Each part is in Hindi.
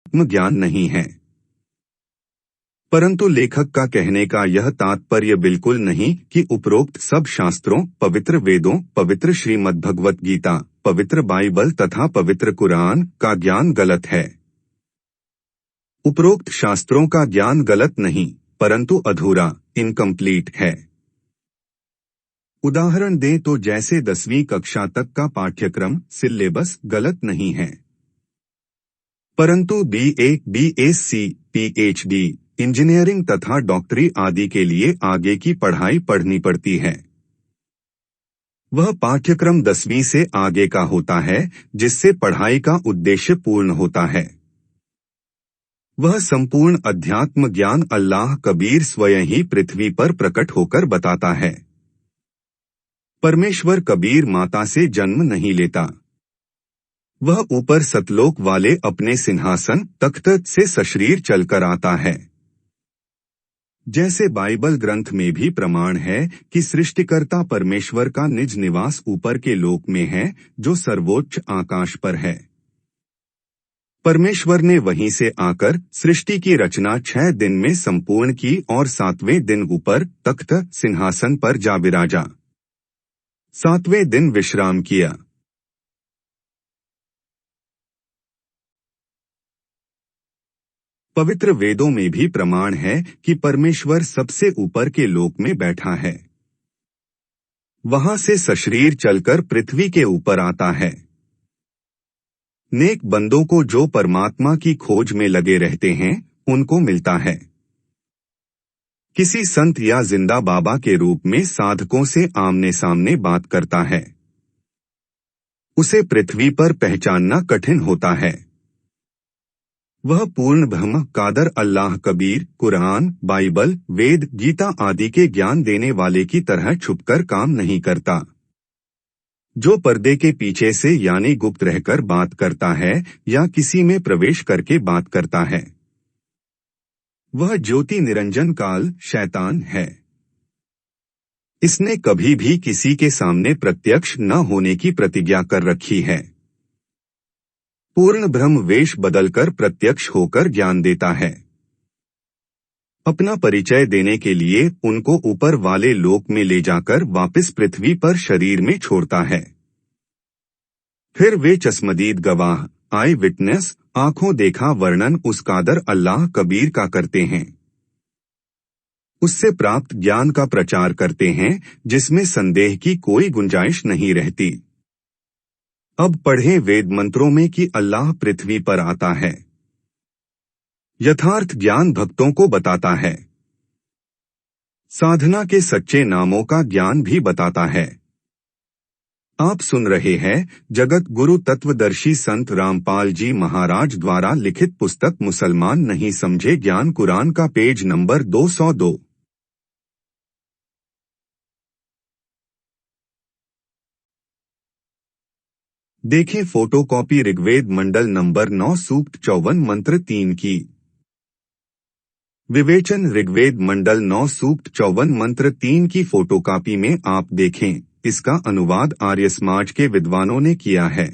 ज्ञान नहीं है। परंतु लेखक का कहने का यह तात्पर्य बिल्कुल नहीं कि उपरोक्त सब शास्त्रों, पवित्र वेदों, पवित्र श्रीमद् भगवत गीता, पवित्र बाइबल तथा पवित्र कुरान का ज्ञान गलत है। उपरोक्त शास्त्रों का ज्ञान गलत नहीं, परंतु अधूरा, इनकम्प्लीट है। उदाहरण दें तो जैसे 10वीं कक्षा तक का पाठ्यक्रम, सिलेबस गलत नहीं है, परंतु BA, BSc, PhD, इंजीनियरिंग तथा डॉक्टरी आदि के लिए आगे की पढ़ाई पढ़नी पड़ती है। वह पाठ्यक्रम 10वीं से आगे का होता है, जिससे पढ़ाई का उद्देश्य पूर्ण होता है। वह संपूर्ण अध्यात्म ज्ञान अल्लाह कबीर स्वयं ही पृथ्वी पर प्रकट होकर बताता है। परमेश्वर कबीर माता से जन्म नहीं लेता। वह ऊपर सतलोक वाले अपने सिंहासन तख्त से सशरीर चलकर आता है। जैसे बाइबल ग्रंथ में भी प्रमाण है कि सृष्टिकर्ता परमेश्वर का निज निवास ऊपर के लोक में है, जो सर्वोच्च आकाश पर है। परमेश्वर ने वहीं से आकर सृष्टि की रचना 6 दिन में संपूर्ण की और 7वें दिन ऊपर तख्त सिंहासन पर जा विराजा। 7वें दिन विश्राम किया। पवित्र वेदों में भी प्रमाण है कि परमेश्वर सबसे ऊपर के लोक में बैठा है। वहां से सशरीर चलकर पृथ्वी के ऊपर आता है। नेक बंदों को जो परमात्मा की खोज में लगे रहते हैं, उनको मिलता है। किसी संत या जिंदा बाबा के रूप में साधकों से आमने सामने बात करता है। उसे पृथ्वी पर पहचानना कठिन होता है। वह पूर्ण ब्रह्म कादर अल्लाह कबीर कुरान, बाइबल, वेद, गीता आदि के ज्ञान देने वाले की तरह छुपकर काम नहीं करता। जो पर्दे के पीछे से यानी गुप्त रहकर बात करता है या किसी में प्रवेश करके बात करता है, वह ज्योति निरंजन काल शैतान है। इसने कभी भी किसी के सामने प्रत्यक्ष न होने की प्रतिज्ञा कर रखी है। पूर्ण ब्रह्म वेश बदलकर प्रत्यक्ष होकर ज्ञान देता है। अपना परिचय देने के लिए उनको ऊपर वाले लोक में ले जाकर वापस पृथ्वी पर शरीर में छोड़ता है। फिर वे चश्मदीद गवाह, आई विटनेस, आंखों देखा वर्णन उस कादर अल्लाह कबीर का करते हैं। उससे प्राप्त ज्ञान का प्रचार करते हैं, जिसमें संदेह की कोई गुंजाइश नहीं रहती। अब पढ़ें वेद मंत्रों में कि अल्लाह पृथ्वी पर आता है। यथार्थ ज्ञान भक्तों को बताता है। साधना के सच्चे नामों का ज्ञान भी बताता है। आप सुन रहे हैं जगत गुरु तत्वदर्शी संत रामपाल जी महाराज द्वारा लिखित पुस्तक मुसलमान नहीं समझे ज्ञान कुरान का पेज नंबर 202। देखें फोटोकॉपी ऋग्वेद मंडल नंबर 9 सूक्त 54 मंत्र 3 की। विवेचन ऋग्वेद मंडल 9 सूक्त 54 मंत्र 3 की फोटोकॉपी में आप देखें। इसका अनुवाद आर्य समाज के विद्वानों ने किया है।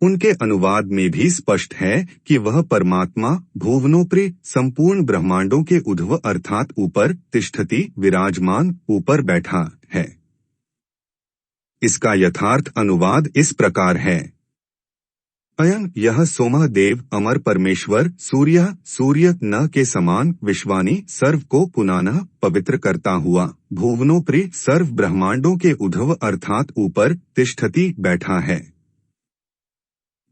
उनके अनुवाद में भी स्पष्ट है कि वह परमात्मा भुवनोपरि संपूर्ण ब्रह्मांडों के ऊर्ध्व अर्थात ऊपर तिष्ठति विराजमान ऊपर बैठा है। इसका यथार्थ अनुवाद इस प्रकार है। अयं यह सोमः देव अमर परमेश्वर सूर्य न के समान विश्वानी सर्व को पुनः पवित्र करता हुआ भुवनोपरि सर्व ब्रह्मांडों के ऊर्ध्व अर्थात ऊपर तिष्ठति बैठा है।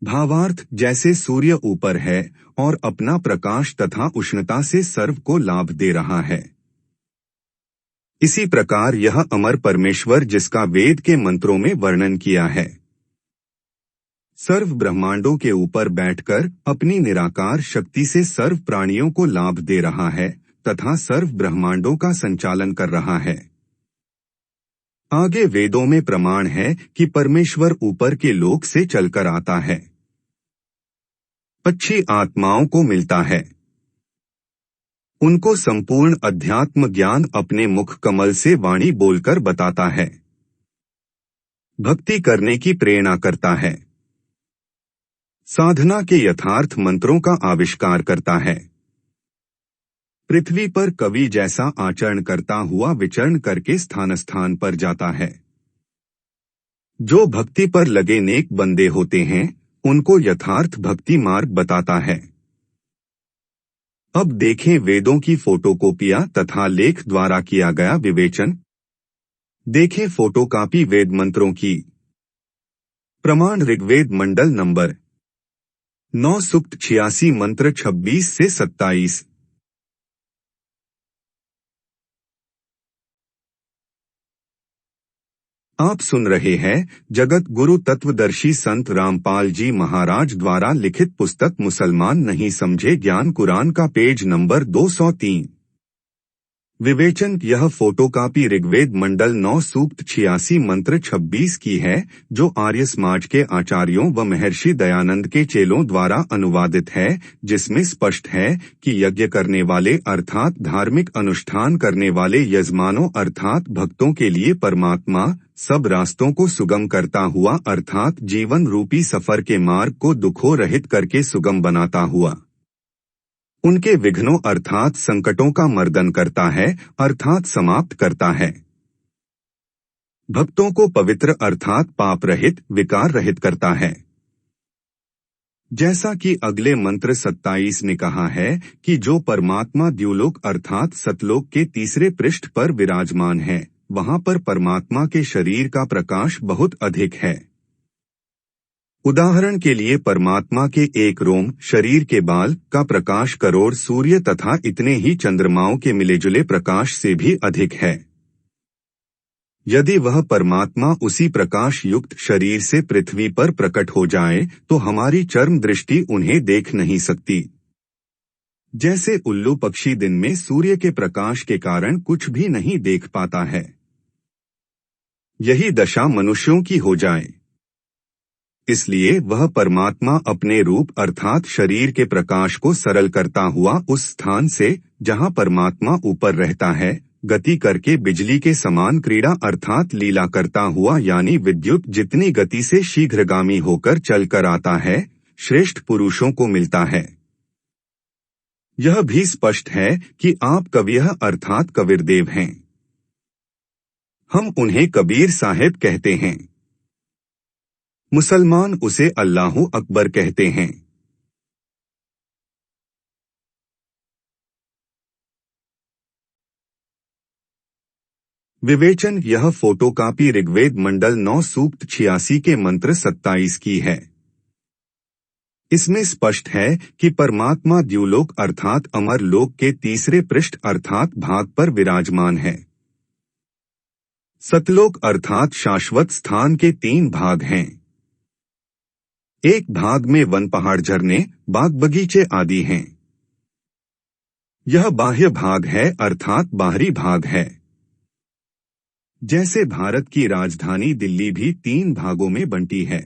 भावार्थ जैसे सूर्य ऊपर है और अपना प्रकाश तथा उष्णता से सर्व को लाभ दे रहा है, इसी प्रकार यह अमर परमेश्वर जिसका वेद के मंत्रों में वर्णन किया है, सर्व ब्रह्मांडों के ऊपर बैठकर अपनी निराकार शक्ति से सर्व प्राणियों को लाभ दे रहा है तथा सर्व ब्रह्मांडों का संचालन कर रहा है। आगे वेदों में प्रमाण है कि परमेश्वर ऊपर के लोक से चलकर आता है, अच्छी आत्माओं को मिलता है, उनको संपूर्ण अध्यात्म ज्ञान अपने मुख कमल से वाणी बोलकर बताता है, भक्ति करने की प्रेरणा करता है, साधना के यथार्थ मंत्रों का आविष्कार करता है। पृथ्वी पर कवि जैसा आचरण करता हुआ विचरण करके स्थान स्थान पर जाता है। जो भक्ति पर लगे नेक बंदे होते हैं, उनको यथार्थ भक्ति मार्ग बताता है। अब देखें वेदों की फोटोकॉपियां तथा लेख द्वारा किया गया विवेचन। देखें फोटोकॉपी वेद मंत्रों की। प्रमाण ऋग्वेद मंडल नंबर 9 सूक्त 86 मंत्र 26 से 27। आप सुन रहे हैं जगत गुरु तत्वदर्शी संत रामपाल जी महाराज द्वारा लिखित पुस्तक मुसलमान नहीं समझे ज्ञान कुरान का पेज नंबर 203। विवेचन। यह फोटोकॉपी ऋग्वेद मंडल 9 सूक्त 86 मंत्र 26 की है, जो आर्य समाज के आचार्यों व महर्षि दयानंद के चेलों द्वारा अनुवादित है, जिसमें स्पष्ट है कि यज्ञ करने वाले अर्थात धार्मिक अनुष्ठान करने वाले यजमानों अर्थात भक्तों के लिए परमात्मा सब रास्तों को सुगम करता हुआ अर्थात जीवन रूपी सफर के मार्ग को दुखों रहित करके सुगम बनाता हुआ उनके विघ्नों अर्थात संकटों का मर्दन करता है अर्थात समाप्त करता है। भक्तों को पवित्र अर्थात पाप रहित विकार रहित करता है। जैसा कि अगले मंत्र 27 ने कहा है कि जो परमात्मा द्युलोक अर्थात सतलोक के तीसरे पृष्ठ पर विराजमान है, वहां पर परमात्मा के शरीर का प्रकाश बहुत अधिक है। उदाहरण के लिए परमात्मा के एक रोम शरीर के बाल का प्रकाश करोड़ सूर्य तथा इतने ही चंद्रमाओं के मिलेजुले प्रकाश से भी अधिक है। यदि वह परमात्मा उसी प्रकाश युक्त शरीर से पृथ्वी पर प्रकट हो जाए तो हमारी चर्म दृष्टि उन्हें देख नहीं सकती। जैसे उल्लू पक्षी दिन में सूर्य के प्रकाश के कारण कुछ भी नहीं देख पाता है, यही दशा मनुष्यों की हो जाए। इसलिए वह परमात्मा अपने रूप अर्थात शरीर के प्रकाश को सरल करता हुआ उस स्थान से जहां परमात्मा ऊपर रहता है, गति करके बिजली के समान क्रीड़ा अर्थात लीला करता हुआ यानी विद्युत जितनी गति से शीघ्रगामी होकर चलकर आता है, श्रेष्ठ पुरुषों को मिलता है। यह भी स्पष्ट है कि आप कवियः अर्थात कबीरदेव हैं। हम उन्हें कबीर साहेब कहते हैं। मुसलमान उसे अल्लाहु अकबर कहते हैं। विवेचन। यह फोटोकॉपी ऋग्वेद मंडल 9 सूक्त 86 के मंत्र 27 की है। इसमें स्पष्ट है कि परमात्मा द्युलोक अर्थात अमर लोक के तीसरे पृष्ठ अर्थात भाग पर विराजमान है। सतलोक अर्थात शाश्वत स्थान के 3 भाग हैं। एक भाग में वन पहाड़ झरने बाग बगीचे आदि हैं। यह बाह्य भाग है अर्थात बाहरी भाग है। जैसे भारत की राजधानी दिल्ली भी 3 भागों में बंटी है।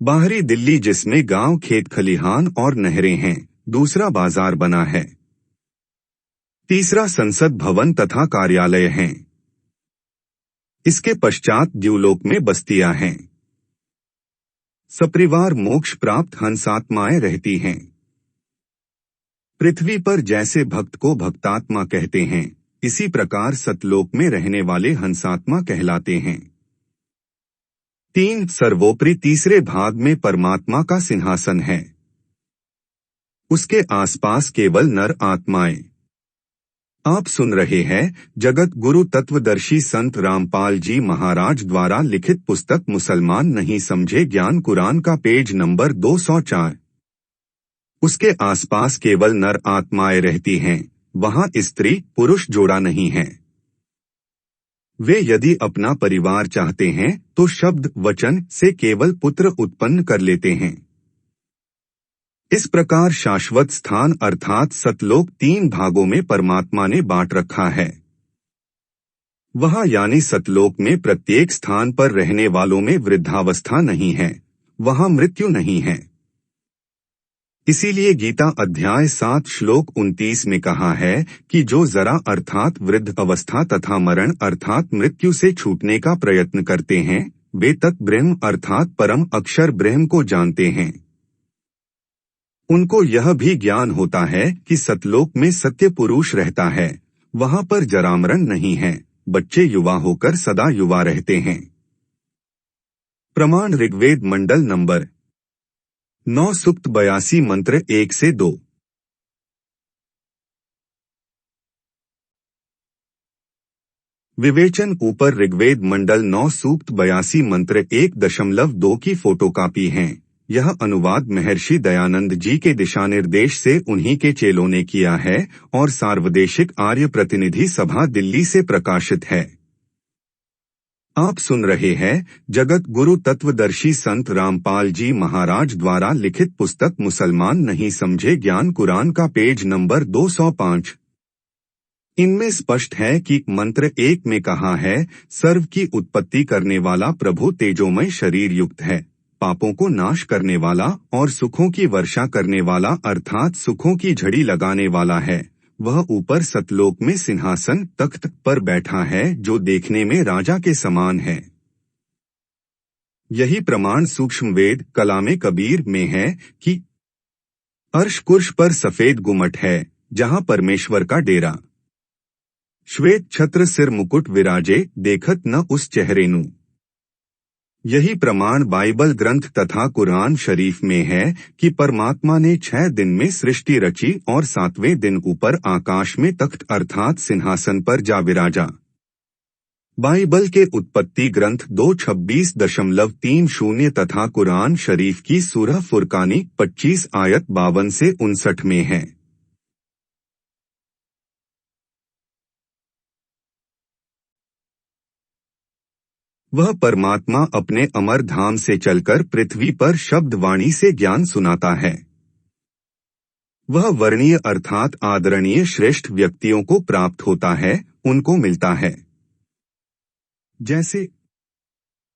बाहरी दिल्ली जिसमें गांव खेत खलिहान और नहरें हैं, दूसरा बाजार बना है, तीसरा संसद भवन तथा कार्यालय हैं। इसके पश्चात द्युलोक में बस्तियां हैं। सपरिवार मोक्ष प्राप्त हंसात्माएं रहती हैं। पृथ्वी पर जैसे भक्त को भक्तात्मा कहते हैं, इसी प्रकार सतलोक में रहने वाले हंसात्मा कहलाते हैं। 3 सर्वोपरि तीसरे भाग में परमात्मा का सिंहासन है। उसके आसपास केवल नर आत्माएं। आप सुन रहे हैं जगत गुरु तत्वदर्शी संत रामपाल जी महाराज द्वारा लिखित पुस्तक मुसलमान नहीं समझे ज्ञान कुरान का पेज नंबर 204। उसके आसपास केवल नर आत्माएं रहती हैं, वहां स्त्री पुरुष जोड़ा नहीं है। वे यदि अपना परिवार चाहते हैं तो शब्द वचन से केवल पुत्र उत्पन्न कर लेते हैं। इस प्रकार शाश्वत स्थान अर्थात सतलोक 3 भागों में परमात्मा ने बांट रखा है। वहां यानी सतलोक में प्रत्येक स्थान पर रहने वालों में वृद्धावस्था नहीं है, वहां मृत्यु नहीं है। इसीलिए गीता अध्याय 7 श्लोक 29 में कहा है कि जो जरा अर्थात वृद्ध अवस्था तथा मरण अर्थात मृत्यु से छूटने का प्रयत्न करते हैं, वे तत् ब्रह्म अर्थात परम अक्षर ब्रह्म को जानते हैं। उनको यह भी ज्ञान होता है कि सतलोक में सत्य पुरुष रहता है, वहां पर जरामरण नहीं है, बच्चे युवा होकर सदा युवा रहते हैं। प्रमाण ऋग्वेद मंडल नंबर 9 सूक्त 82 मंत्र 1 से 2। विवेचन ऊपर ऋग्वेद मंडल 9 सूक्त 82 मंत्र 1.2 की फोटोकॉपी हैं। यह अनुवाद महर्षि दयानंद जी के दिशानिर्देश से उन्हीं के चेलों ने किया है और सार्वदेशिक आर्य प्रतिनिधि सभा दिल्ली से प्रकाशित है। आप सुन रहे हैं जगत गुरु तत्वदर्शी संत रामपाल जी महाराज द्वारा लिखित पुस्तक मुसलमान नहीं समझे ज्ञान कुरान का पेज नंबर 205। इनमें स्पष्ट है कि मंत्र 1 में कहा है, सर्व की उत्पत्ति करने वाला प्रभु तेजोमय शरीर युक्त है, पापों को नाश करने वाला और सुखों की वर्षा करने वाला अर्थात सुखों की झड़ी लगाने वाला है। वह ऊपर सतलोक में सिंहासन तख्त पर बैठा है जो देखने में राजा के समान है। यही प्रमाण सूक्ष्म वेद कलामे कबीर में है कि अर्श कुर्श पर सफेद गुमट है जहां परमेश्वर का डेरा। श्वेत छत्र सिर मुकुट विराजे देखत न उस चेहरेनु। यही प्रमाण बाइबल ग्रंथ तथा कुरान शरीफ में है कि परमात्मा ने 6 दिन में सृष्टि रची और 7वें दिन ऊपर आकाश में तख्त अर्थात सिंहासन पर जा विराजा। बाइबल के उत्पत्ति ग्रंथ 2:26.30 तथा कुरान शरीफ की सूरह फुरकानी 25 आयत 52 से 59 में है। वह परमात्मा अपने अमर धाम से चलकर पृथ्वी पर शब्द वाणी से ज्ञान सुनाता है। वह वर्णीय अर्थात आदरणीय श्रेष्ठ व्यक्तियों को प्राप्त होता है, उनको मिलता है। जैसे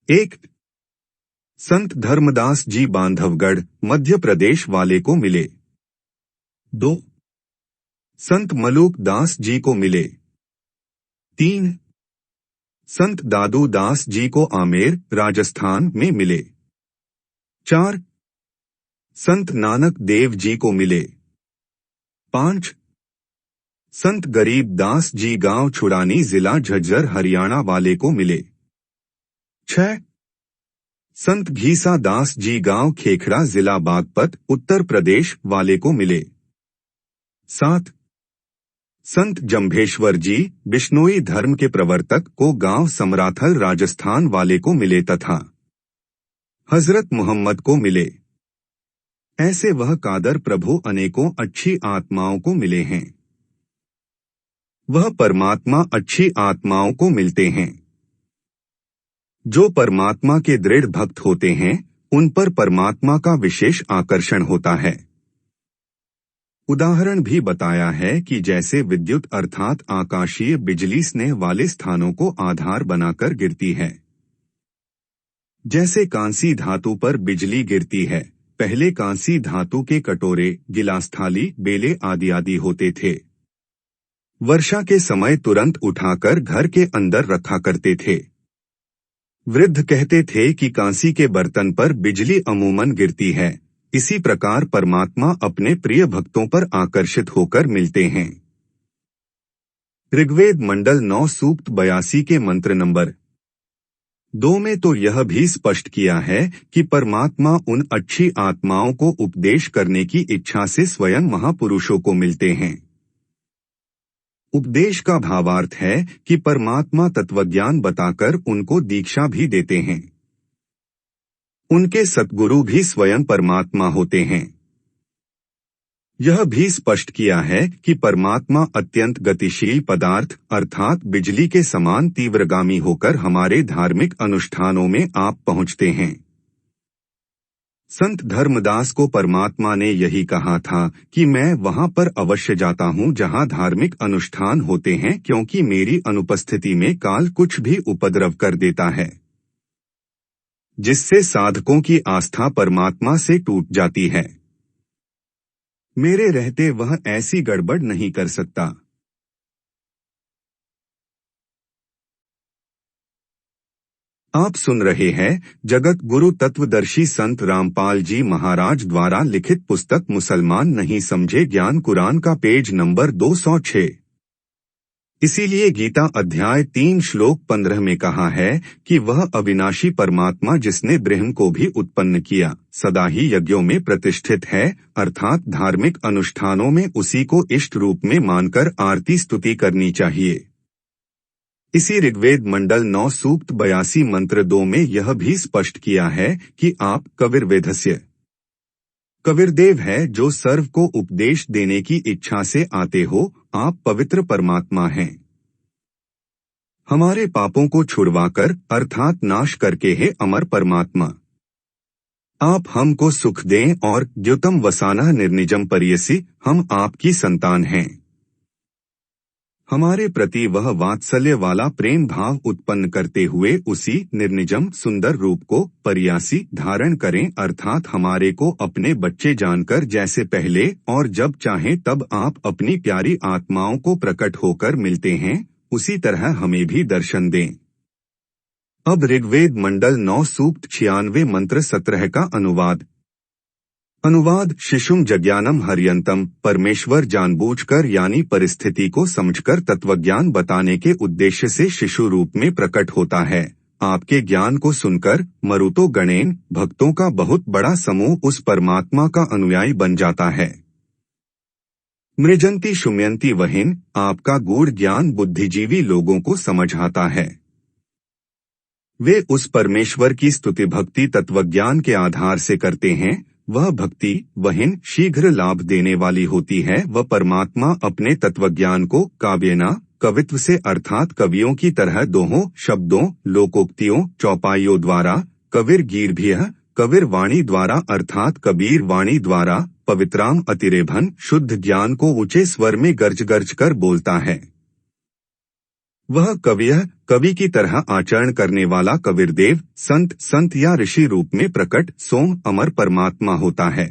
1. संत धर्मदास जी बांधवगढ़ मध्य प्रदेश वाले को मिले। 2. संत मलूक दास जी को मिले। 3. संत दादू दास जी को आमेर राजस्थान में मिले। 4. संत नानक देव जी को मिले। 5. संत गरीब दास जी गांव छुड़ानी जिला झज्जर हरियाणा वाले को मिले। 6. संत घीसा दास जी गांव खेखड़ा जिला बागपत उत्तर प्रदेश वाले को मिले। 7. संत जंभेश्वर जी बिश्नोई धर्म के प्रवर्तक को गांव समराथल राजस्थान वाले को मिले तथा हजरत मोहम्मद को मिले। ऐसे वह कादर प्रभु अनेकों अच्छी आत्माओं को मिले हैं। वह परमात्मा अच्छी आत्माओं को मिलते हैं। जो परमात्मा के दृढ़ भक्त होते हैं उन पर परमात्मा का विशेष आकर्षण होता है। उदाहरण भी बताया है कि जैसे विद्युत अर्थात आकाशीय बिजली स्नेह वाले स्थानों को आधार बनाकर गिरती है। जैसे कांसी धातु पर बिजली गिरती है, पहले कांसी धातु के कटोरे, गिलास, थाली, बेले आदि होते थे। वर्षा के समय तुरंत उठाकर घर के अंदर रखा करते थे। वृद्ध कहते थे कि कांसी के बर्तन पर बिजली अमूमन गिरती है। इसी प्रकार परमात्मा अपने प्रिय भक्तों पर आकर्षित होकर मिलते हैं। ऋग्वेद मंडल 9 सूक्त 82 के मंत्र नंबर 2 में तो यह भी स्पष्ट किया है कि परमात्मा उन अच्छी आत्माओं को उपदेश करने की इच्छा से स्वयं महापुरुषों को मिलते हैं। उपदेश का भावार्थ है कि परमात्मा तत्वज्ञान बताकर उनको दीक्षा भी देते हैं। उनके सद्गुरु भी स्वयं परमात्मा होते हैं। यह भी स्पष्ट किया है कि परमात्मा अत्यंत गतिशील पदार्थ अर्थात बिजली के समान तीव्रगामी होकर हमारे धार्मिक अनुष्ठानों में आप पहुंचते हैं। संत धर्मदास को परमात्मा ने यही कहा था कि मैं वहां पर अवश्य जाता हूं जहां धार्मिक अनुष्ठान होते हैं, क्योंकि मेरी अनुपस्थिति में काल कुछ भी उपद्रव कर देता है, जिससे साधकों की आस्था परमात्मा से टूट जाती है। मेरे रहते वह ऐसी गड़बड़ नहीं कर सकता। आप सुन रहे हैं जगत गुरु तत्वदर्शी संत रामपाल जी महाराज द्वारा लिखित पुस्तक मुसलमान नहीं समझे ज्ञान कुरान का पेज नंबर 206। इसीलिए गीता अध्याय 3 श्लोक 15 में कहा है कि वह अविनाशी परमात्मा जिसने ब्रह्म को भी उत्पन्न किया सदा ही यज्ञों में प्रतिष्ठित है, अर्थात धार्मिक अनुष्ठानों में उसी को इष्ट रूप में मानकर आरती स्तुति करनी चाहिए। इसी ऋग्वेद मंडल 9 सूक्त 82 मंत्र 2 में यह भी स्पष्ट किया है कि आप कविर्वेधस्य कबीरदेव है जो सर्व को उपदेश देने की इच्छा से आते हो, आप पवित्र परमात्मा हैं। हमारे पापों को छुड़वाकर अर्थात नाश करके है अमर परमात्मा। आप हमको सुख दें और द्युतम वसाना निर्निजम परियसी, हम आपकी संतान हैं। हमारे प्रति वह वात्सल्य वाला प्रेम भाव उत्पन्न करते हुए उसी निर्निजम सुंदर रूप को परियासी धारण करें, अर्थात हमारे को अपने बच्चे जानकर जैसे पहले और जब चाहें तब आप अपनी प्यारी आत्माओं को प्रकट होकर मिलते हैं, उसी तरह हमें भी दर्शन दें। अब ऋग्वेद मंडल 9 सूक्त 96 मंत्र 17 का अनुवाद शिशुम जज्ञानम हरियंतम, परमेश्वर जानबूझकर यानी परिस्थिति को समझकर तत्वज्ञान बताने के उद्देश्य से शिशु रूप में प्रकट होता है। आपके ज्ञान को सुनकर मरुतो गणेन भक्तों का बहुत बड़ा समूह उस परमात्मा का अनुयायी बन जाता है। मृजंती शुम्यंती वहिन, आपका गूढ़ ज्ञान बुद्धिजीवी लोगों को समझ आता है। वे उस परमेश्वर की स्तुति भक्ति तत्वज्ञान के आधार से करते हैं। वह भक्ति वहिन शीघ्र लाभ देने वाली होती है। वह परमात्मा अपने तत्वज्ञान को काव्यना कवित्व से अर्थात कवियों की तरह दोहों शब्दों लोकोक्तियों चौपाइयों द्वारा, कविर गीर्भियः कविर वाणी द्वारा अर्थात कबीर वाणी द्वारा, पवित्राम अतिरेभन शुद्ध ज्ञान को ऊंचे स्वर में गर्ज गर्ज कर बोलता है। वह कवि की तरह आचरण करने वाला कबीरदेव संत या ऋषि रूप में प्रकट सोम अमर परमात्मा होता है।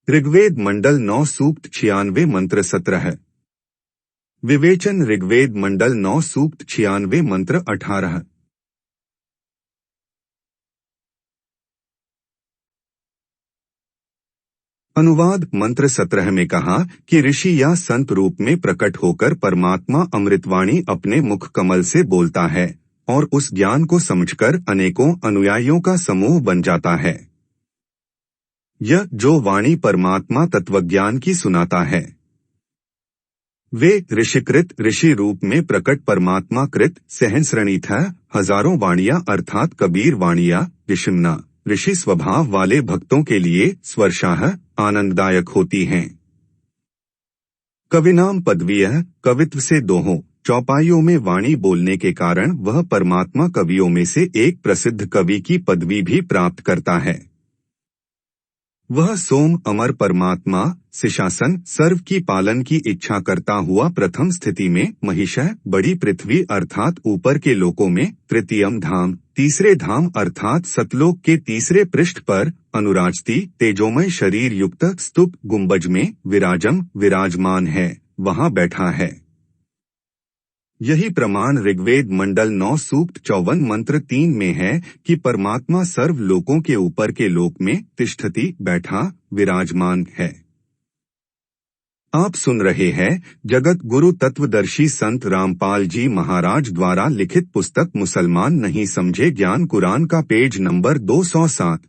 ऋग्वेद मंडल 9 सूक्त 96 मंत्र 17। विवेचन ऋग्वेद मंडल 9 सूक्त 96 मंत्र 18। अनुवाद मंत्र 17 में कहा कि ऋषि या संत रूप में प्रकट होकर परमात्मा अमृतवाणी अपने मुख कमल से बोलता है और उस ज्ञान को समझकर अनेकों अनुयायियों का समूह बन जाता है। यह जो वाणी परमात्मा तत्वज्ञान की सुनाता है, वे ऋषिकृत ऋषि रूप में प्रकट परमात्मा कृत सहस्रणीथ हजारों वाणियां अर्थात कबीर वाणियां ऋषिम्ना ऋषि स्वभाव वाले भक्तों के लिए स्वर्शाह आनंददायक होती हैं। कविनाम पदवीयः कवित्व से दोहों चौपाइयों में वाणी बोलने के कारण वह परमात्मा कवियों में से एक प्रसिद्ध कवि की पदवी भी प्राप्त करता है। वह सोम अमर परमात्मा सिशासन सर्व की पालन की इच्छा करता हुआ प्रथम स्थिति में महिषः बड़ी पृथ्वी अर्थात ऊपर के लोकों में, तृतीयम धाम तीसरे धाम अर्थात सतलोक के तीसरे पृष्ठ पर, अनुराजती तेजोमय शरीर युक्त स्तूप गुंबज में विराजमान है, वहां बैठा है। यही प्रमाण ऋग्वेद मंडल 9 सूक्त 54 मंत्र 3 में है कि परमात्मा सर्व लोकों के ऊपर के लोक में तिष्ठति बैठा विराजमान है। आप सुन रहे हैं जगत गुरु तत्वदर्शी संत रामपाल जी महाराज द्वारा लिखित पुस्तक मुसलमान नहीं समझे ज्ञान कुरान का पेज नंबर 207।